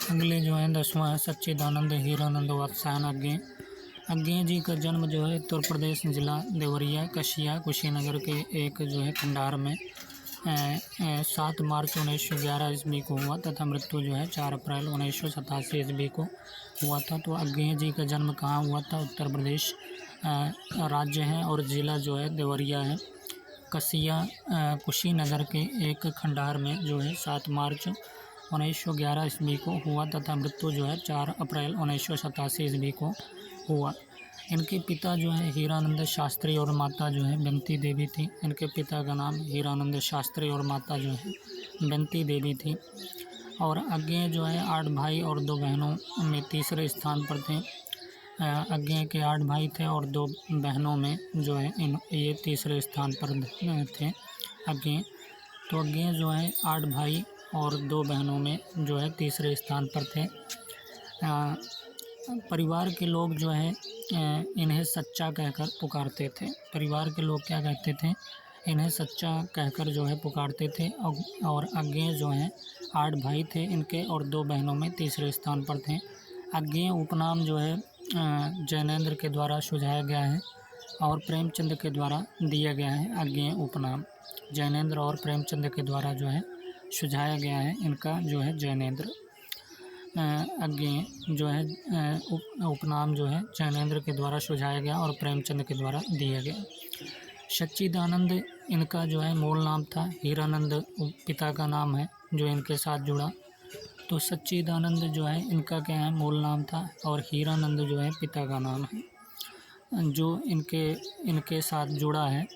अगले जो है 10वां है सच्चिदानंद हीरानंद वात्स्यायन अज्ञेय। अज्ञेय जी का जन्म जो है उत्तर प्रदेश जिला देवरिया कशिया कुशीनगर के एक जो है खंडार में 7 मार्च 1911 ईस्वी को हुआ तथा मृत्यु जो है 4 अप्रैल 1987 ईस्वी को हुआ था। तो अज्ञेय जी का जन्म कहाँ हुआ था? उत्तर प्रदेश राज्य है और ज़िला जो है देवरिया है। कसिया कुशीनगर के एक खंडार में जो है 7 मार्च 1911 ईस्वी को हुआ तथा मृत्यु जो है 4 अप्रैल 1987 ईस्वी को हुआ। इनके पिता जो है हीरानंद शास्त्री और माता जो है बंती देवी थी। इनके पिता का नाम हीरानंद शास्त्री और माता जो है बंती देवी थी। और अज्ञेय जो है 8 भाई और 2 बहनों में तीसरे स्थान पर थे। अज्ञेय के 8 भाई थे और 2 बहनों में जो है ये तीसरे स्थान पर थे अज्ञेय। तो अज्ञेय जो है 8 भाई और 2 बहनों में जो है तीसरे स्थान पर थे। परिवार के लोग जो है इन्हें सच्चा कहकर पुकारते थे। परिवार के लोग क्या कहते थे? इन्हें सच्चा कहकर जो है पुकारते थे। और अज्ञेय जो हैं 8 भाई थे इनके और 2 बहनों में तीसरे स्थान पर थे। अज्ञेय उपनाम जो है जैनेंद्र के द्वारा सुझाया गया है और प्रेमचंद के द्वारा दिया गया है। अज्ञेय उपनाम जैनेंद्र और प्रेमचंद के द्वारा जो है सुझाया गया है। इनका जो है जैनेंद्र। अज्ञेय जो है उपनाम जो है जैनेंद्र के द्वारा सुझाया गया और प्रेमचंद के द्वारा दिया गया। सच्चिदानंद इनका जो है मूल नाम था। हीरानंद पिता का नाम है जो इनके साथ जुड़ा। तो सच्चिदानंद जो है इनका क्या है? मूल नाम था और हीरानंद जो है पिता का नाम है जो इनके साथ जुड़ा है।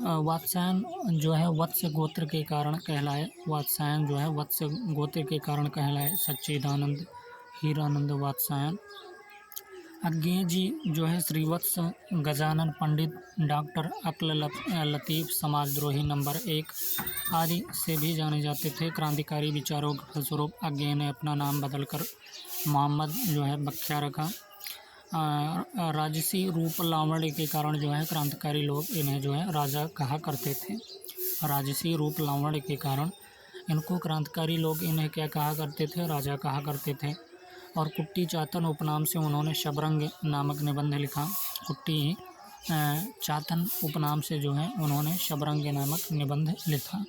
वात्स्यायन जो है वत्स गोत्र के कारण कहलाए। वात्स्यायन जो है वत्स गोत्र के कारण कहलाए। सच्चिदानंद हीरानंद वात्स्यायन। अज्ञेय जी जो है श्रीवत्स गजानन पंडित डॉक्टर अक्ल लतीफ़ समाजद्रोही नंबर 1 आदि से भी जाने जाते थे। क्रांतिकारी विचारों के फलस्वरूप अज्ञेय ने अपना नाम बदलकर मोहम्मद जो है बख्तियार रखा। राजसी रूप लावण्य के कारण जो है क्रांतिकारी लोग इन्हें जो है राजा कहा करते थे। राजसी रूप लावण्य के कारण इनको क्रांतिकारी लोग इन्हें क्या कहा करते थे? राजा कहा करते थे। और कुट्टी चातन उपनाम से उन्होंने शबरंग नामक निबंध लिखा। कुट्टी चातन उपनाम से जो है उन्होंने शबरंग नामक निबंध लिखा।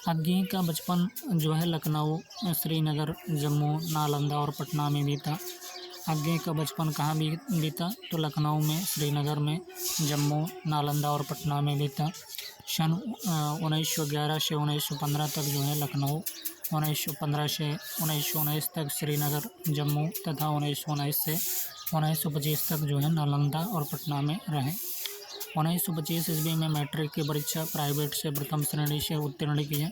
अज्ञेय का बचपन जो है लखनऊ श्रीनगर जम्मू नालंदा और पटना में बीता। अज्ञेय का बचपन कहाँ बीता? तो लखनऊ में, श्रीनगर में, जम्मू नालंदा और पटना में बीता। सन 1911 से 1915 तक जो है लखनऊ, 1915 से 1919 तक श्रीनगर जम्मू तथा 1919 से 1925 तक जो है नालंदा और पटना में रहे। 1925 ईस्वी में मैट्रिक की परीक्षा प्राइवेट से प्रथम श्रेणी से उत्तीर्ण किए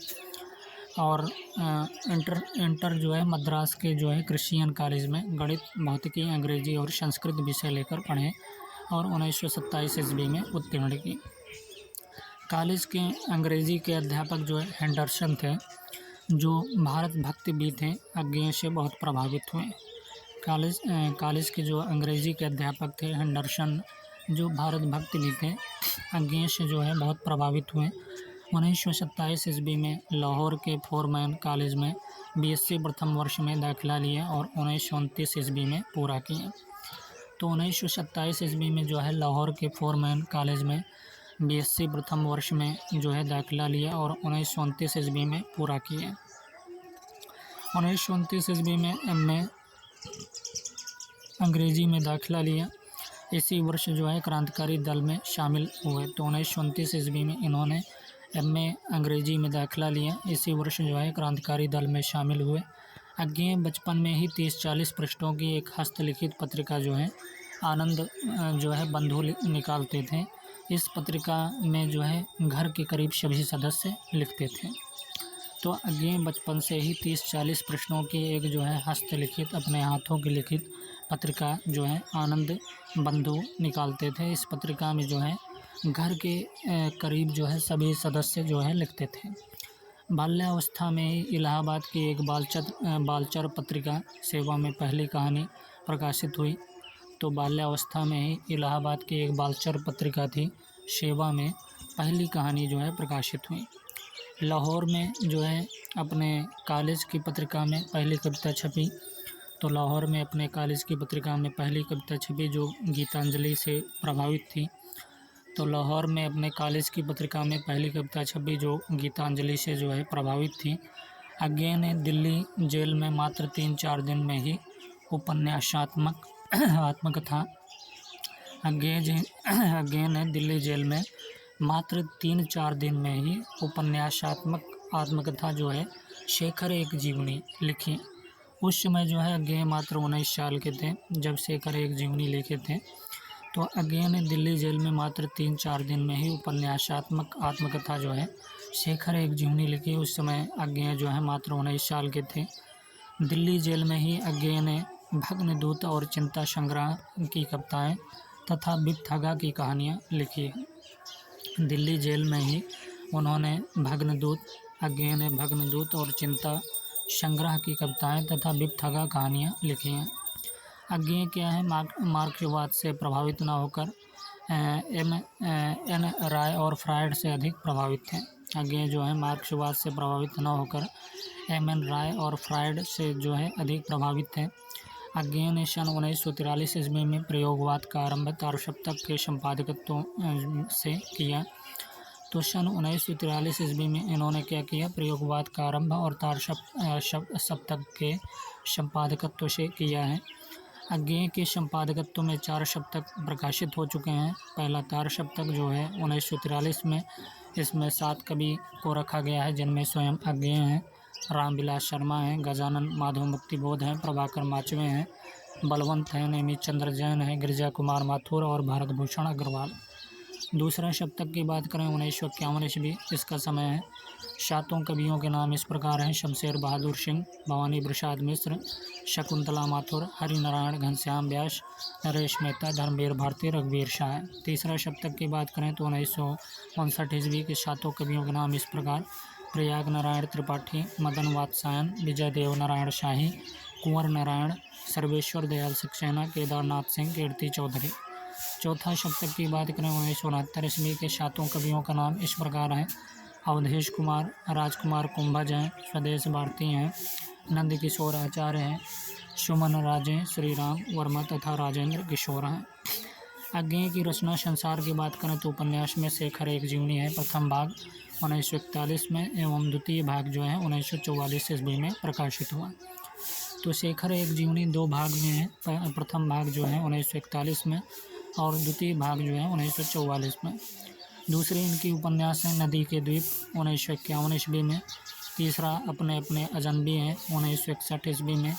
और इंटर जो है मद्रास के जो है क्रिश्चियन कॉलेज में गणित भौतिकी अंग्रेजी और संस्कृत विषय लेकर पढ़े और 1927 ईस्वी में उत्तीर्ण की। कॉलेज के अंग्रेजी के अध्यापक जो है हेंडरसन थे जो भारत भक्त भी थे। अज्ञेय से बहुत प्रभावित हुए। कॉलेज के जो अंग्रेजी के अध्यापक थे हेंडरसन जो भारत भक्त भी थे, अज्ञेय से जो है बहुत प्रभावित हुए। 1927 ईस्वी में लाहौर के फोरमैन कॉलेज में बीएससी प्रथम वर्ष में दाखिला लिया और 1929 ईस्वी में पूरा किया। तो 1927 ईस्वी में जो है लाहौर के फोरमैन कॉलेज में बीएससी प्रथम वर्ष में जो है दाखिला लिया और 1929 ईस्वी में पूरा किया। 1929 ईस्वी में एमए अंग्रेजी में दाखिला लिया। इसी वर्ष जो है क्रांतिकारी दल में शामिल हुए। तो 1929 ईस्वी में इन्होंने एमए अंग्रेजी में दाखिला लिया। इसी वर्ष जो है क्रांतिकारी दल में शामिल हुए। अज्ञेय बचपन में ही 30-40 पृष्ठों की एक हस्तलिखित पत्रिका जो है आनंद जो है बंधु निकालते थे। इस पत्रिका में जो है घर के करीब सभी सदस्य लिखते थे। तो अज्ञेय बचपन से ही 30-40 पृष्ठों की एक जो है हस्तलिखित अपने हाथों की लिखित पत्रिका जो है आनंद बंधु निकालते थे। इस पत्रिका में जो है घर के करीब जो है सभी सदस्य जो है लिखते थे। बाल्यावस्था में ही इलाहाबाद की एक बालचर पत्रिका सेवा में पहली कहानी प्रकाशित हुई। तो बाल्यावस्था में ही इलाहाबाद की एक बालचर पत्रिका थी सेवा में पहली कहानी जो है प्रकाशित हुई। लाहौर में जो है अपने कॉलेज की पत्रिका में पहली कविता छपी, तो लाहौर में अपने कॉलेज की पत्रिका में पहली कविता छपी जो गीतांजलि से प्रभावित थी। तो लाहौर में अपने कॉलेज की पत्रिका में पहली कविता छपी जो गीतांजलि से जो है प्रभावित थी। अज्ञेय ने दिल्ली जेल में मात्र 3-4 दिन में ही उपन्यासात्मक आत्मकथा अज्ञेय ने दिल्ली जेल में मात्र 3-4 दिन में ही उपन्यासात्मक आत्मकथा जो है शेखर एक जीवनी लिखी। उस समय जो है अज्ञेय मात्र 19 साल के थे जब शेखर एक जीवनी लिखे थे। तो अज्ञेय ने दिल्ली जेल में मात्र 3-4 दिन में ही उपन्यासात्मक आत्मकथा जो है शेखर एक जीवनी लिखी। उस समय अज्ञेय जो है मात्र 19 साल के थे। दिल्ली जेल में ही अज्ञेय ने भग्नदूत और चिंता संग्रह की कविताएं तथा बिपथगा की कहानियाँ लिखी हैं। दिल्ली जेल में ही उन्होंने अज्ञेय ने भग्नदूत और चिंता संग्रह की कविताएं तथा बिपथगा कहानियाँ लिखी हैं। अज्ञेय क्या है, मार्क्सवाद से प्रभावित न होकर एन राय और फ्रायड से अधिक प्रभावित थे। अज्ञेय जो है मार्क्सवाद से प्रभावित न होकर एन राय और फ्रायड से जो है अधिक प्रभावित थे। अज्ञेय ने सन 1943 ईस्वी में प्रयोगवाद का आरंभ तारसप्तक के संपादकत्व से किया। तो सन 1943 ईस्वी में इन्होंने क्या किया, प्रयोगवाद का आरंभ और तारसप्तक के संपादकत्व से किया है। अज्ञेय के संपादकत्व में 4 सप्तक प्रकाशित हो चुके हैं। पहला तारसप्तक जो है 1943 में, इसमें 7 कवि को रखा गया है जिनमें स्वयं अज्ञेय हैं, रामविलास शर्मा हैं, गजानन माधव मुक्तिबोध हैं, प्रभाकर माचवे हैं, बलवंत हैं, नेमित चंद्र जैन हैं, गिरिजा कुमार माथुर और भारत भूषण अग्रवाल। दूसरा सप्तक की बात करें 1951 ईस्वी, इसका समय है। 7 कवियों के नाम इस प्रकार हैं: शमशेर बहादुर सिंह, भवानी प्रसाद मिश्र, शकुंतला माथुर, हरिनारायण घनश्याम व्यास, नरेश मेहता, धर्मवीर भारती, रघुवीर शाह। तीसरा सप्तक की बात करें तो 1959 ईस्वी के 7 कवियों के नाम इस प्रकार: प्रयाग नारायण त्रिपाठी, मदन वात्सायन, विजय देव नारायण शाही, कुंवर नारायण, सर्वेश्वर दयाल सक्सेना, केदारनाथ सिंह, कीर्ति चौधरी। चौथा सप्तक की बात करें 1969 ईस्वी के 7 कवियों का नाम इस प्रकार हैं: अवधेश कुमार, राजकुमार कुंभज हैं, स्वदेश भारती हैं, नंद किशोर आचार्य हैं, सुमन राजे, श्रीराम वर्मा तथा राजेंद्र किशोर हैं। अज्ञेय की रचना संसार की बात करें तो उपन्यास में शेखर एक जीवनी है, प्रथम भाग 1941 में एवं द्वितीय भाग जो है 1944 ईस्वी में प्रकाशित हुआ। तो शेखर एक जीवनी 2 भाग में है, प्रथम भाग जो है 1941 में और द्वितीय भाग जो है 1944 में। दूसरी इनकी उपन्यास है नदी के द्वीप 1951 ईस्वी में। तीसरा अपने अपने अजनबी हैं 1961 ईस्वी में।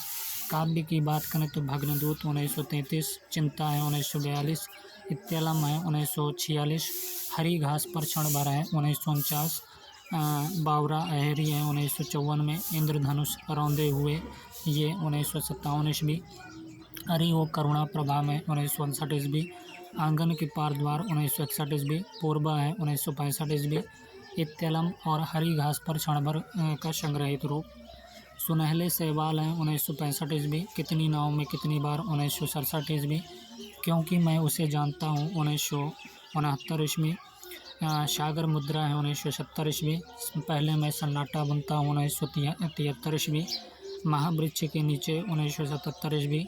काव्य की बात करें तो भग्नदूत 1933, चिंता है 1942, इत्तेलम है 1946, हरी घास पर क्षण भर है 1949, बावरा अहेरी है 1954 में, इंद्रधनुष रौंदे हुए ये 1957 ईस्वी, अरि ओ करुणा प्रभा में 1959 ईस्वी, आंगन के पार द्वार 1961 ईस्वी, पूर्वा है 1965 ईस्वी, इत्तेलम और हरी घास पर क्षण भर का संग्रहित रूप, सुनहले सहवाल हैं 1965 ईस्वी, कितनी नाव में कितनी बार 1967 ईस्वी, क्योंकि मैं उसे जानता हूँ 1969 ईस्वी, सागर मुद्रा है 1970 ईस्वी, पहले मैं सन्नाटा बुनता हूँ 1973 ईस्वी, महावृक्ष के नीचे 1977 ईस्वी,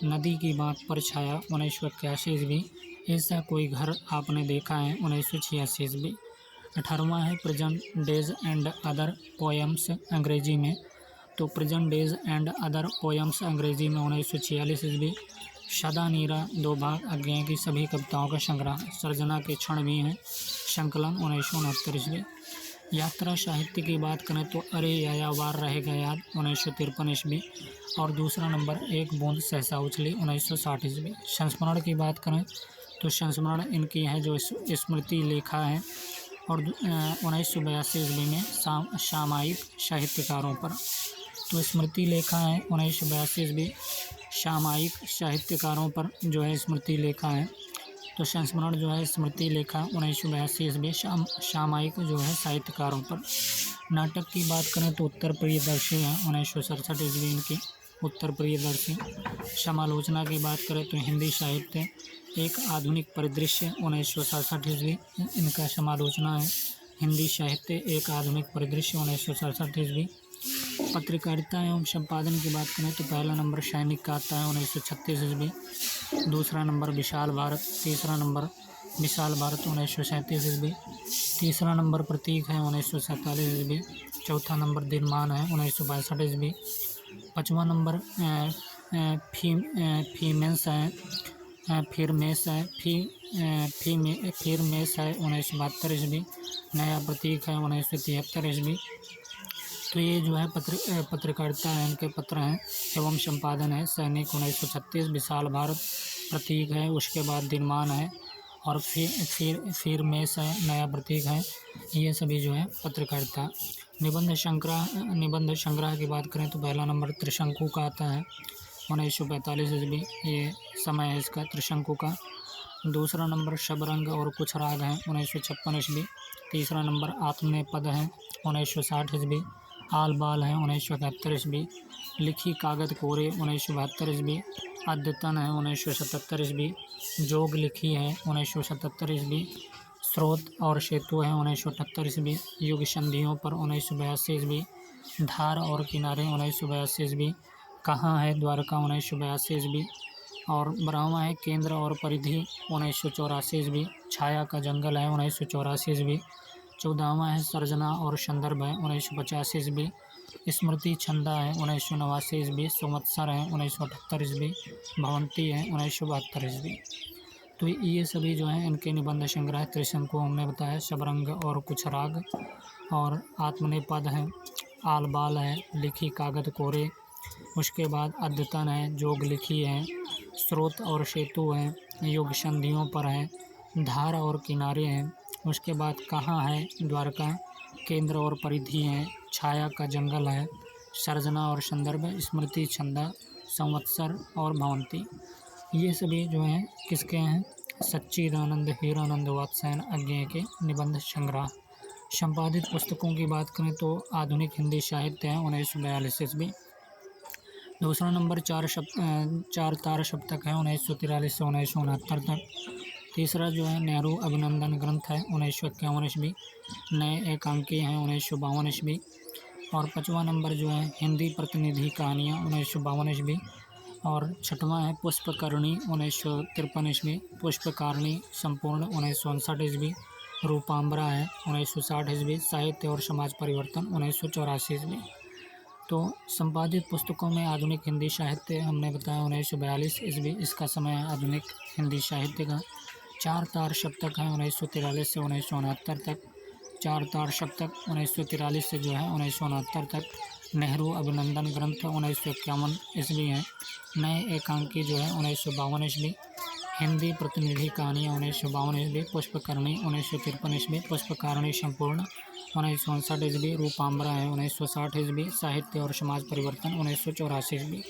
नदी की बांध पर छाया 1981 ईस्वी, ऐसा कोई घर आपने देखा है 1986 ईस्वी। 18वां है present days and other poems अंग्रेजी में। तो present days and other poems अंग्रेजी में 1946 ईस्वी। सदा नीरा 2 भाग अज्ञेय की सभी कविताओं का संग्रह, सर्जना के क्षण भी हैं, संकलन 1969 ईस्वी। यात्रा साहित्य की बात करें तो अरे यायावार रहेगा याद 1953 ईस्वी और दूसरा नंबर एक बूंद सहसा उछली 1960 ईस्वी। संस्मरण की बात करें तो संस्मरण इनकी है जो स्मृति लेखा है और 1982 ईस्वी में सामायिक साहित्यकारों पर। तो स्मृति लेखा है 1982 ईस्वी, सामायिक साहित्यकारों पर जो है स्मृति लेखा है। तो संस्मरण जो है स्मृति लेखा 1982 ईस्वी, सामायिक जो है साहित्यकारों पर। नाटक की बात करें तो उत्तर प्रियदर्शी है 1967 ईस्वी इनकी, उत्तर प्रियदर्शी। समालोचना की बात करें तो हिंदी साहित्य एक आधुनिक परिदृश्य 1967 ईस्वी इनका समालोचना है। हिंदी साहित्य एक आधुनिक परिदृश्य 1967 ईस्वी। पत्रकारिता एवं संपादन की बात करें तो पहला नंबर सैनिक का आता है 1936 ईस्वी, दूसरा नंबर विशाल भारत, तीसरा नंबर विशाल भारत 1937 ईस्वी, तीसरा नंबर प्रतीक है 1947 ईस्वी, चौथा नंबर दिनमान है 1962 ईस्वी, पाँचवा नंबर फीमेंस है फिरमेस है फिरमेस है 1972 ईस्वी, नया प्रतीक है 1973 ईस्वी। तो ये जो है पत्रकारिता है, इनके पत्र हैं एवं संपादन है। सैनिक 1936, विशाल भारत प्रतीक है, उसके बाद दिनमान है और फिर मेष है, नया प्रतीक है। ये सभी जो है पत्रकारिता। निबंध संग्रह की बात करें तो पहला नंबर त्रिशंकु का आता है 1945 ईस्वी, ये समय है इसका त्रिशंकु का। दूसरा नंबर शबरंग और कुछ राग है 1956 ईस्वी। तीसरा नंबर आत्मनेपद है 1960 ईस्वी। आल बाल है 1971 ईस्वी। लिखी कागज कोरे 1972 ईस्वी। अद्यतन है 1977 ईस्वी। जोग लिखी है 1977 ईस्वी। स्रोत और सेतु है 1978 ईस्वी। युग संधियों पर 1982 ईस्वी। धार और किनारे 1982 ईस्वी। कहाँ है द्वारका 1982 ईस्वी। और 12वां है केंद्र और परिधि 1984 ईस्वी। छाया का जंगल है 1984 ईस्वी। 14वां है सर्जना और संदर्भ है 1950 ईस्वी। स्मृति छंदा है 1989 ईस्वी। संवत्सर है 1978 ईस्वी। भवंती है 1972 ईस्वी। तो ये सभी जो है इनके निबंध संग्रह। त्रिशंकु हमने बताया, शबरंग और कुछ राग, और आत्मनेपद है, आल बाल है, लिखी कागज कोरे, उसके बाद अद्यतन है, जोग लिखी है, स्रोत और सेतु है, युग संधियों पर है, धार और किनारे हैं, उसके बाद कहाँ है द्वारका, केंद्र और परिधि है, छाया का जंगल है, सर्जना और संदर्भ, स्मृति छंदा, संवत्सर और भवंती। ये सभी जो हैं किसके हैं? सच्चिदानंद हीरानंद वात्स्यायन अज्ञेय के निबंध संग्रह। संपादित पुस्तकों की बात करें तो आधुनिक हिंदी साहित्य है 1942 ईस्वी। दूसरा नंबर चार तार सप्तक है 1943 से 1969 तक। तीसरा जो है नेहरू अभिनंदन ग्रंथ है 1951 ईस्वी। नए एकांकी हैं 1952 ईस्वी। और 5वां नंबर जो है हिंदी प्रतिनिधि कहानियाँ 1952 ईस्वी। और 6वां है पुष्पकरणी 1953 ईस्वी। पुष्पकारणी संपूर्ण 1959 ईस्वी। रूपाम्बरा है 1960 ईस्वी। साहित्य और समाज परिवर्तन 1984 ईस्वी। तो संपादित पुस्तकों में आधुनिक हिंदी साहित्य हमने बताया 1942 ईस्वी, इसका समय है आधुनिक हिंदी साहित्य का। चार तार सप्तक है 1943 से 1969 तक। चार तार सप्तक 1943 से जो है 1969 तक। नेहरू अभिनंदन ग्रंथ 1951 ईस्वी है। नए एकांकी जो है 1952 ईस्वी। हिंदी प्रतिनिधि कहानियाँ 1952 ईस्वी। पुष्पकरणी 1953 ईस्वी। पुष्पकारणी संपूर्ण 1959 ईस्वी। रूपाम्बरा है 1960 ईस्वी। साहित्य और समाज परिवर्तन 1984 ईस्वी।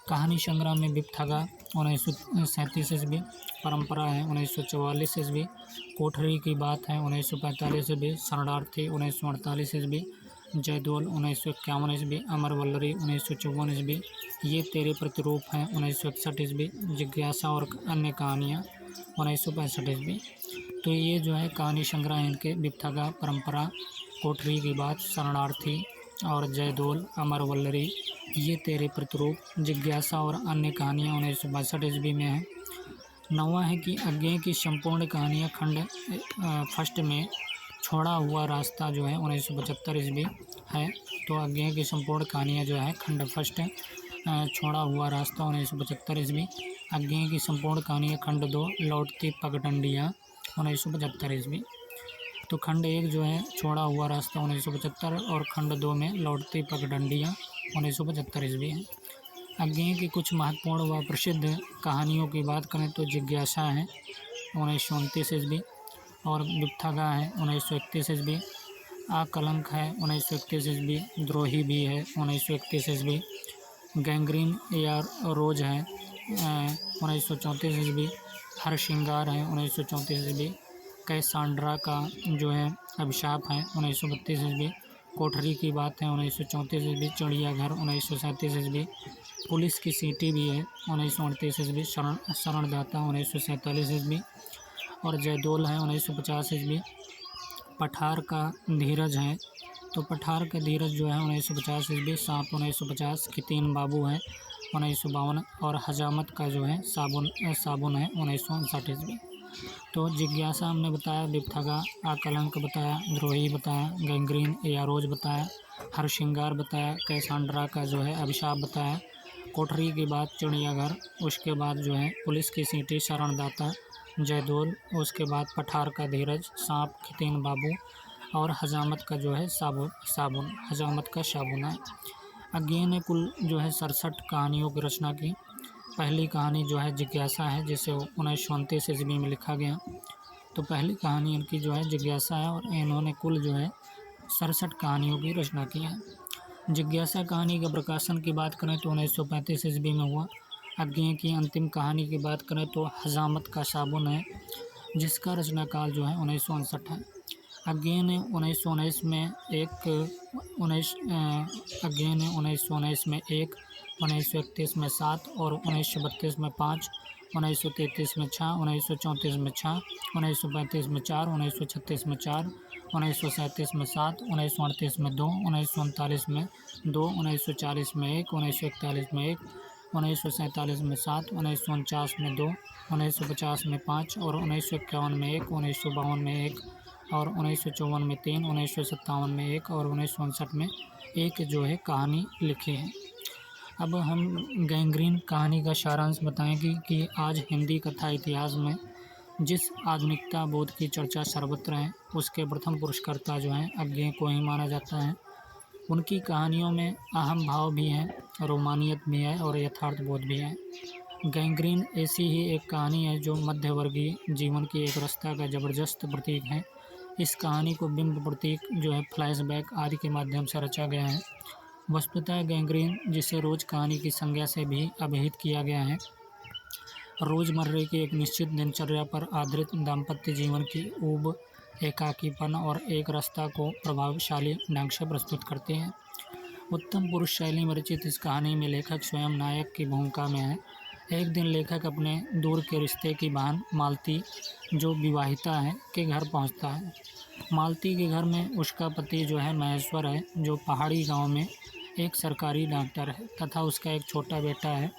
कहानी संग्रह में बिपठगा 1937 ईस्वी। परंपरा है 1944 ईस्वी। कोठरी की बात है 1945 ईस्वी। शरणार्थी 1948 ईस्वी। जयदोल 1951 ईस्वी। अमर वल्लरी 1954 ईस्वी। ये तेरे प्रतिरूप हैं 1961 ईस्वी। जिज्ञासा और अन्य कहानियाँ 1965 ईस्वी। तो ये जो है कहानी संग्रह इनके बिपठगा, परंपरा, कोठरी की बात, शरणार्थी और जयदोल, अमर वल्लरी, ये तेरे प्रतिरूप, जिज्ञासा और अन्य कहानियाँ 1962 ईस्वी में है। 9वां है कि अज्ञेय की संपूर्ण कहानियाँ खंड फर्स्ट में छोड़ा हुआ रास्ता जो है 1975 ईस्वी है। तो अज्ञेय की संपूर्ण कहानियाँ जो है खंड फर्स्ट छोड़ा हुआ रास्ता 1975 ईस्वी। अज्ञेय की संपूर्ण कहानियाँ खंड 2 लौटती पगडंडियाँ 1975 ईस्वी। तो खंड 1 जो है छोड़ा हुआ रास्ता 1975 और खंड 2 में लौटती पगडंडियाँ 1975 ईस्वी है। अज्ञेय की कुछ महत्वपूर्ण व प्रसिद्ध कहानियों की बात करें तो जिज्ञासा है 1929 ईस्वी। और बिपठगा है 1931 ईस्वी। आकलंक है 1931 ईस्वी। द्रोही भी है 1931 ईस्वी। गैंग्रीन या रोज है 1934 ईस्वी। हर श्रृंगार है 1934 ईस्वी। कैसांड्रा का जो है अभिशाप है 1932 ईस्वी। कोठरी की बात है 1934 ईस्वी। चिड़ियाघर 1937 ईस्वी। पुलिस की सीटी भी है 1938 ईस्वी। शरणदाता 1947 ईस्वी। और जयदोल है 1950 ईस्वी। पठार का धीरज है तो पठार का धीरज जो है 1950 ईस्वी, सांप 1950, खितीन बाबू है 1952 और हजामत का जो है साबुन है 1959 ईस्वी। तो जिज्ञासा हमने बताया, विपथगा आकलंक बताया, द्रोही बताया, गैंग्रीन यारोज बताया, हरश्रृंगार बताया, कैसांड्रा का जो है अभिशाप बताया, कोठरी की बात चिड़ियाघर, उसके बाद जो है पुलिस की सीटी शरणदाता, जयदोल, उसके बाद पठार का धीरज, सांप, खितीन बाबू और हजामत का जो है साबुन हजामत का साबुन है। अज्ञे ने कुल जो है 67 कहानियों की रचना की। पहली कहानी जो है जिज्ञासा है, जिसे 1929 ईस्वी में लिखा गया। तो पहली कहानी इनकी जो है जिज्ञासा है और इन्होंने कुल जो है 67 कहानियों की रचना की है। जिज्ञासा कहानी का प्रकाशन की बात करें तो 1935 ईस्वी में हुआ। अज्ञे की अंतिम कहानी की बात करें तो हजामत का साबुन है, जिसका रचना काल जो है 1959 है। अज्ञे ने 1919 में एक 1931 में 7 और 1932 में 5, 1933 में 6, 1934 में 6, 1935 में 4, 1936 में 4, 1937 में 7, 1938 में 2, 1939 में 2, 1940 में 1, 1941 में 1, 1947 में 7, 1949 में 2, 1950 में 5 और 1951 में 1, 1952 में 1 और 1954 में 3, 1957 में 1 और 1959 में 1 जो है कहानी लिखी है। अब हम गैंग्रीन कहानी का सारांश बताएंगे कि आज हिंदी कथा इतिहास में जिस आधुनिकता बोध की चर्चा सर्वत्र है, उसके प्रथम पुरस्कर्ता जो हैं अज्ञे को ही माना जाता है। उनकी कहानियों में अहम भाव भी हैं, रोमानियत भी है और यथार्थ बोध भी है। गैंग्रीन ऐसी ही एक कहानी है जो मध्यवर्गीय जीवन की एक रस्ता का ज़बरदस्त प्रतीक है। इस कहानी को बिंब प्रतीक जो है फ्लैशबैक आदि के माध्यम से रचा गया है। वस्तुतः गैंग्रीन, जिसे रोज कहानी की संज्ञा से भी अभिहित किया गया है, रोज़मर्रे की एक निश्चित दिनचर्या पर आधारित दाम्पत्य जीवन की ऊब, एकाकीपन और एक रास्ता को प्रभावशाली ढंग से प्रस्तुत करते हैं। उत्तम पुरुष शैली में रचित इस कहानी में लेखक स्वयं नायक की भूमिका में है। एक दिन लेखक अपने दूर के रिश्ते की बहन मालती, जो विवाहिता है, के घर पहुंचता है। मालती के घर में उसका पति जो है महेश्वर है, जो पहाड़ी गांव में एक सरकारी डॉक्टर है तथा उसका एक छोटा बेटा है।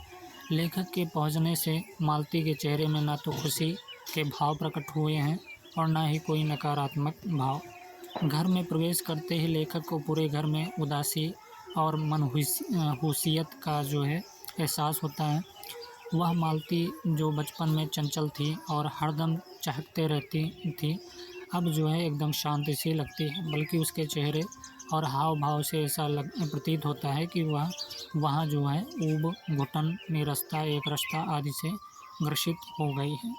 लेखक के पहुंचने से मालती के चेहरे में न तो खुशी के भाव प्रकट हुए हैं और न ही कोई नकारात्मक भाव। घर में प्रवेश करते ही लेखक को पूरे घर में उदासी और मनहूसियत का जो है एहसास होता है। वह मालती, जो बचपन में चंचल थी और हरदम चहकते रहती थी, अब जो है एकदम शांति सी लगती है, बल्कि उसके चेहरे और हाव भाव से ऐसा प्रतीत होता है कि वह वहाँ जो है ऊब, घुटन, निरस्ता, एक रास्ता आदि से ग्रसित हो गई है।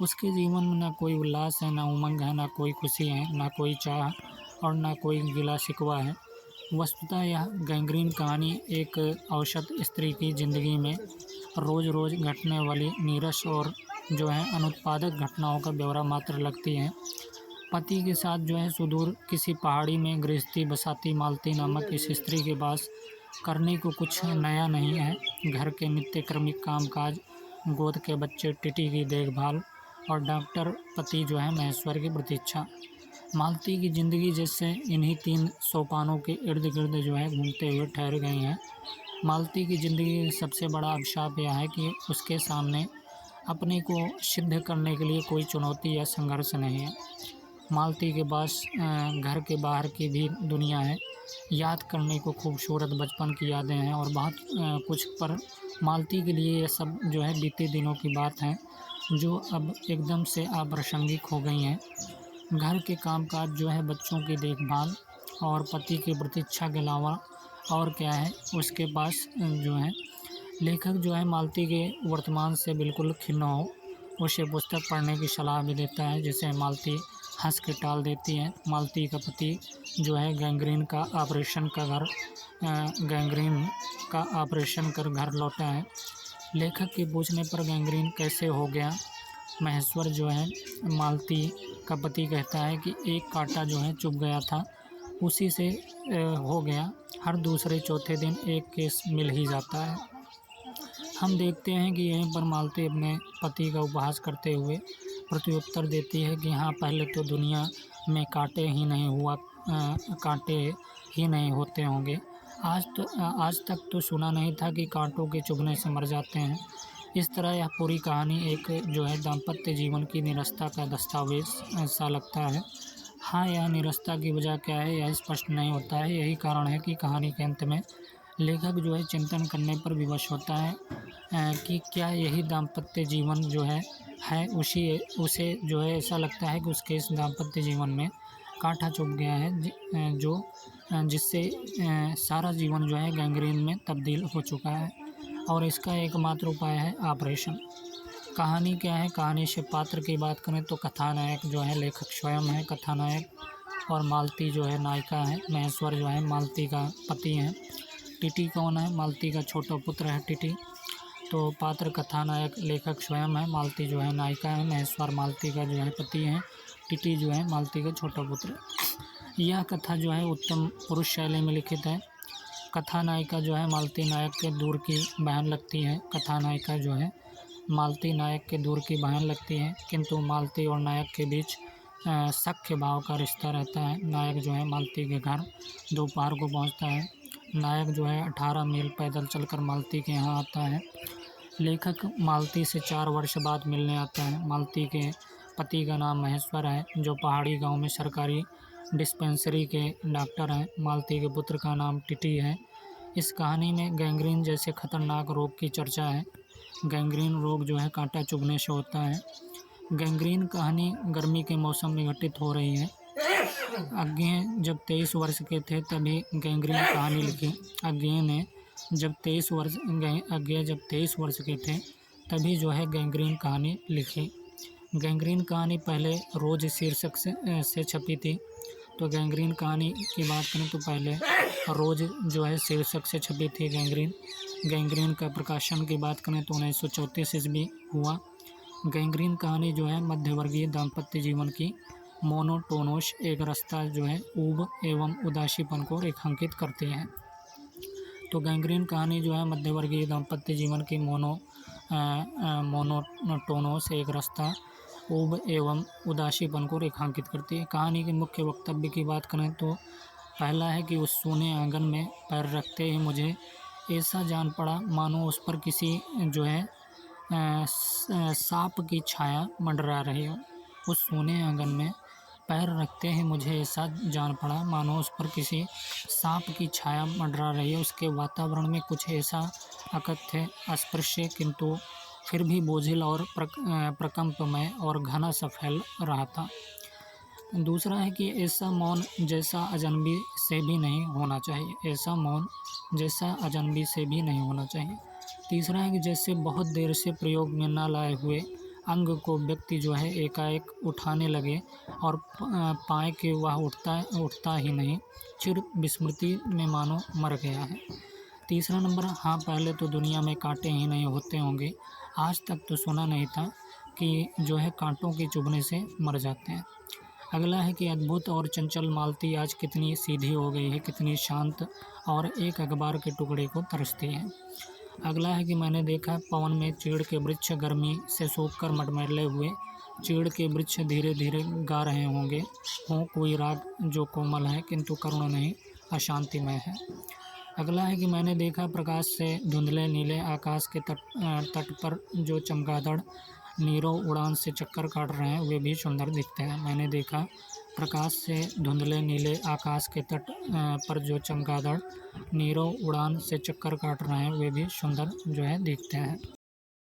उसके जीवन में न कोई उल्लास है, न उमंग है, न कोई खुशी है, न कोई चाह और न कोई गिला शिकवा है। वस्तुतः यह गैंग्रीन कहानी एक औसत स्त्री की ज़िंदगी में रोज़ रोज़ घटने वाली नीरस और जो है अनुत्पादक घटनाओं का ब्यौरा मात्र लगती है। पति के साथ जो है सुदूर किसी पहाड़ी में गृहस्थी बसाती मालती नामक इस स्त्री के पास करने को कुछ नया नहीं है। घर के नित्य क्रमिक कामकाज, गोद के बच्चे टिटी की देखभाल और डॉक्टर पति जो है महेश्वर की प्रतीक्षा। मालती की ज़िंदगी जैसे इन्हीं 3 सोपानों के इर्द गिर्द जो है घूमते हुए ठहर गई हैं। मालती की ज़िंदगी का सबसे बड़ा अभिशाप यह है कि उसके सामने अपने को सिद्ध करने के लिए कोई चुनौती या संघर्ष नहीं है। मालती के पास घर के बाहर की भी दुनिया है, याद करने को खूबसूरत बचपन की यादें हैं और बहुत कुछ, पर मालती के लिए ये सब जो है बीते दिनों की बात है जो अब एकदम से अप्रासंगिक हो गई हैं। घर के कामकाज जो है, बच्चों की देखभाल और पति की प्रतीक्षा के अलावा और क्या है उसके पास जो है। लेखक जो है मालती के वर्तमान से बिल्कुल खिन्न हो उसे पुस्तक पढ़ने की सलाह भी देता है, जिसे मालती हंस के टाल देती है। मालती का पति जो है गैंग्रीन का ऑपरेशन कर घर लौटा है। लेखक के पूछने पर गैंग्रीन कैसे हो गया, महेश्वर जो है मालती का पति कहता है कि एक कांटा जो है चुभ गया था, उसी से हो गया। हर दूसरे चौथे दिन एक केस मिल ही जाता है। हम देखते हैं कि यहीं पर मालती अपने पति का उपहास करते हुए प्रत्युत्तर देती है कि हाँ, पहले तो दुनिया में कांटे ही नहीं हुआ कांटे ही नहीं होते होंगे। आज तक तो सुना नहीं था कि कांटों के चुभने से मर जाते हैं। इस तरह यह पूरी कहानी एक जो है दाम्पत्य जीवन की निरस्ता का दस्तावेज सा लगता है। हाँ, यह निरस्ता की वजह क्या है यह स्पष्ट नहीं होता है। यही कारण है कि कहानी के अंत में लेखक जो है चिंतन करने पर विवश होता है कि क्या यही दाम्पत्य जीवन जो है उसे जो है ऐसा लगता है कि उसके इस दाम्पत्य जीवन में कांटा चुभ गया है जिससे सारा जीवन जो है गैंग्रीन में तब्दील हो चुका है और इसका एकमात्र उपाय है ऑपरेशन। कहानी क्या है? कहानी से पात्र की बात करें तो कथानायक जो है लेखक स्वयं है कथानायक और मालती जो है नायिका है। महेश्वर जो है मालती का पति है। टिटी कौन है? मालती का छोटा पुत्र है टिटी। तो पात्र कथानायक लेखक स्वयं है, मालती जो है नायिका है, महेश्वर मालती का जो है पति है, टिटी जो है मालती का छोटा पुत्र। यह कथा जो है उत्तम पुरुष शैली में लिखित है। कथानायिका जो है मालती नायक के दूर की बहन लगती है। कथानायिका जो है मालती नायक के दूर की बहन लगती है, किंतु मालती और नायक के बीच सख्य भाव का रिश्ता रहता है। नायक जो है मालती के घर दोपहर को पहुंचता है। नायक जो है 18 मील पैदल चलकर मालती के यहाँ आता है। लेखक मालती से 4 वर्ष बाद मिलने आता है। मालती के पति का नाम महेश्वर है, जो पहाड़ी गांव में सरकारी डिस्पेंसरी के डॉक्टर हैं। मालती के पुत्र का नाम टिटी है। इस कहानी में गैंग्रीन जैसे खतरनाक रोग की चर्चा है। गैंग्रीन रोग जो है कांटा चुभने से होता है। गैंग्रीन कहानी गर्मी के मौसम में घटित हो रही है। अज्ञेय जब 23 वर्ष के थे तभी गैंग्रीन कहानी लिखी। अज्ञेय जब 23 वर्ष के थे तभी जो है गैंग्रीन कहानी लिखी। गैंग्रीन कहानी पहले रोज शीर्षक से छपी थी। तो गैंग्रीन कहानी की बात करें तो पहले रोज जो है शीर्षक से छपी थी गैंग्रीन का प्रकाशन की बात करें तो 1934 ईस्वी हुआ। गैंग्रीन कहानी जो है मध्यवर्गीय दाम्पत्य जीवन की मोनोटोनस एक रास्ता जो है ऊब एवं उदासीपन को रेखांकित करते हैं। तो गैंग्रीन कहानी जो है मध्यवर्गीय दाम्पत्य जीवन की मोनोटोनस एक रास्ता ऊब एवं उदासीपन को रेखांकित करती है। कहानी के मुख्य वक्तव्य की बात करें तो पहला है कि उस सोने आंगन में पैर रखते ही मुझे ऐसा जान पड़ा मानो उस पर किसी जो है सांप की छाया मंडरा रही हो। उस सोने आंगन में पैर रखते ही मुझे ऐसा जान पड़ा मानो उस पर किसी सांप की छाया मंडरा रही है। उसके वातावरण में कुछ ऐसा अकथ्य अस्पृश्य किंतु फिर भी बोझिल और प्रकंपमय और घना सा फैल रहा था। दूसरा है कि ऐसा मौन जैसा अजनबी से भी नहीं होना चाहिए। ऐसा मौन जैसा अजनबी से भी नहीं होना चाहिए। तीसरा है कि जैसे बहुत देर से प्रयोग में न लाए हुए अंग को व्यक्ति जो है एकाएक उठाने लगे और पाए कि वह उठता ही नहीं, चिर विस्मृति में मानो मर गया है। तीसरा नंबर, हाँ पहले तो दुनिया में कांटे ही नहीं होते होंगे। आज तक तो सुना नहीं था कि जो है कांटों के चुभने से मर जाते हैं। अगला है कि अद्भुत और चंचल मालती आज कितनी सीधी हो गई है, कितनी शांत और एक अखबार के टुकड़े को तरसती है। अगला है कि मैंने देखा पवन में चीड़ के वृक्ष गर्मी से सूखकर मटमैले हुए। चीड़ के वृक्ष धीरे धीरे गा रहे हों कोई राग जो कोमल है किंतु करुण नहीं, अशांतिमय है। अगला है कि मैंने देखा प्रकाश से धुंधले नीले आकाश के तट पर जो चमगादड़ नीरों उड़ान से चक्कर काट रहे हैं वे भी सुंदर दिखते हैं। मैंने देखा प्रकाश से धुंधले नीले आकाश के तट पर जो चमगादड़ नीरों उड़ान से चक्कर काट रहे हैं वे भी सुंदर जो है दिखते हैं।